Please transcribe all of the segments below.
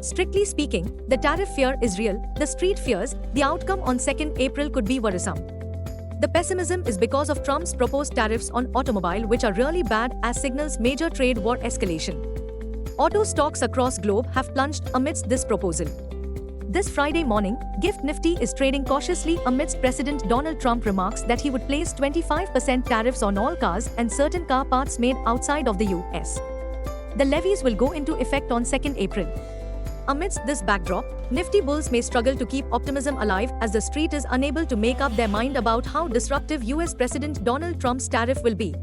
Strictly speaking, the tariff fear is real, the street fears the outcome on 2nd April could be worrisome. The pessimism is because of Trump's proposed tariffs on automobile, which are really bad as signals major trade war escalation. Auto stocks across globe have plunged amidst this proposal. This Friday morning, GIFT Nifty is trading cautiously amidst President Donald Trump remarks that he would place 25% tariffs on all cars and certain car parts made outside of the US. The levies will go into effect on 2nd April. Amidst this backdrop, Nifty bulls may struggle to keep optimism alive as the street is unable to make up their mind about how disruptive US President Donald Trump's tariff will be.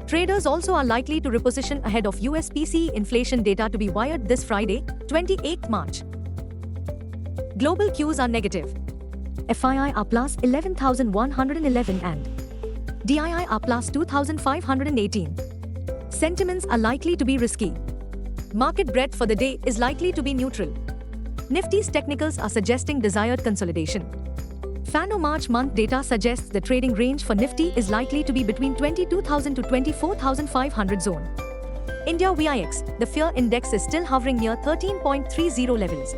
Traders also are likely to reposition ahead of US PCE inflation data to be wired this Friday, 28 March. Global cues are negative. FII are plus 11,111 and DII are plus 2,518. Sentiments are likely to be risky. Market breadth for the day is likely to be neutral. Nifty's technicals are suggesting desired consolidation. FANO March month data suggests the trading range for Nifty is likely to be between 22,000 to 24,500 zone. India VIX, the fear index is still hovering near 13.30 levels.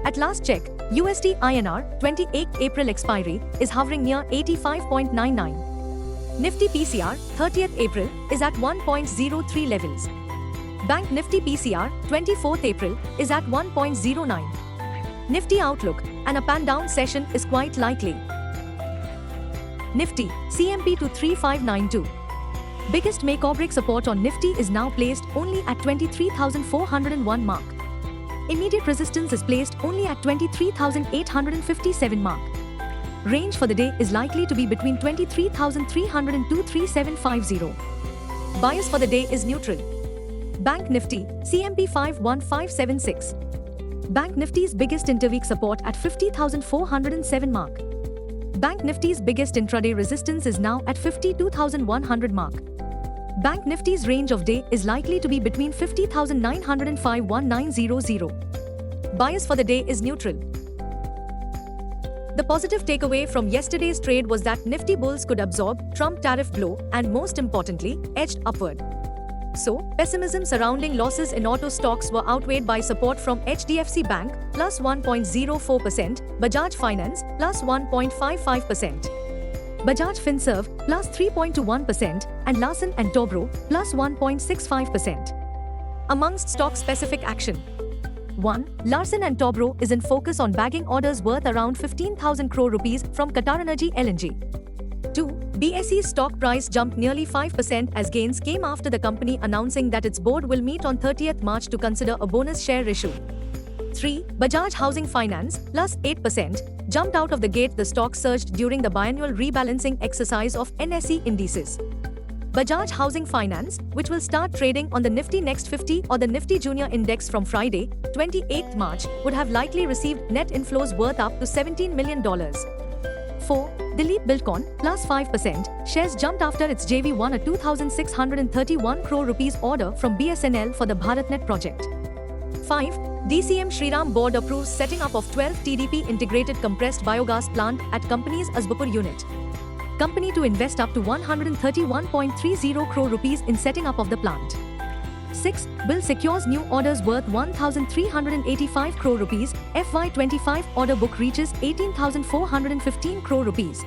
At last check, USD INR 28 April expiry is hovering near 85.99. Nifty PCR 30th April is at 1.03 levels. Bank Nifty PCR 24th April is at 1.09. Nifty outlook, an up and down session is quite likely. Nifty CMP to 3592. Biggest make or break support on Nifty is now placed only at 23,401 mark. Immediate resistance is placed only at 23,857 mark. Range for the day is likely to be between 23,300 and 23750. Bias for the day is neutral. Bank Nifty CMP 51576. Bank Nifty's biggest interweek support at 50,407 mark. Bank Nifty's biggest intraday resistance is now at 52,100 mark. Bank Nifty's range of day is likely to be between 50,900 and 51900. Bias for the day is neutral. The positive takeaway from yesterday's trade was that Nifty bulls could absorb Trump tariff blow and, most importantly, edged upward. So, pessimism surrounding losses in auto stocks were outweighed by support from HDFC Bank, plus 1.04%, Bajaj Finance, plus 1.55%. Bajaj Finserv, plus 3.21%, and Larsen & Toubro, plus 1.65%. Amongst stock-specific action. 1. Larsen & Toubro is in focus on bagging orders worth around 15,000 crore rupees from QatarEnergy LNG. 2. BSE's stock price jumped nearly 5% as gains came after the company announcing that its board will meet on 30th March to consider a bonus share issue. 3. Bajaj Housing Finance, plus 8%, jumped out of the gate. The stock surged during the biannual rebalancing exercise of NSE indices. Bajaj Housing Finance, which will start trading on the Nifty Next 50 or the Nifty Junior Index from Friday, 28 March, would have likely received net inflows worth up to $17 million. 4. Dilip Bilkon, plus 5%, shares jumped after its JV won a 2,631 crore rupees order from BSNL for the BharatNet project. 5. DCM Shriram board approves setting up of 12 TDP integrated compressed biogas plant at company's Asbapur unit. Company to invest up to 131.30 crore rupees in setting up of the plant. 6. Bill secures new orders worth 1,385 crore rupees. FY25 order book reaches 18,415 crore rupees.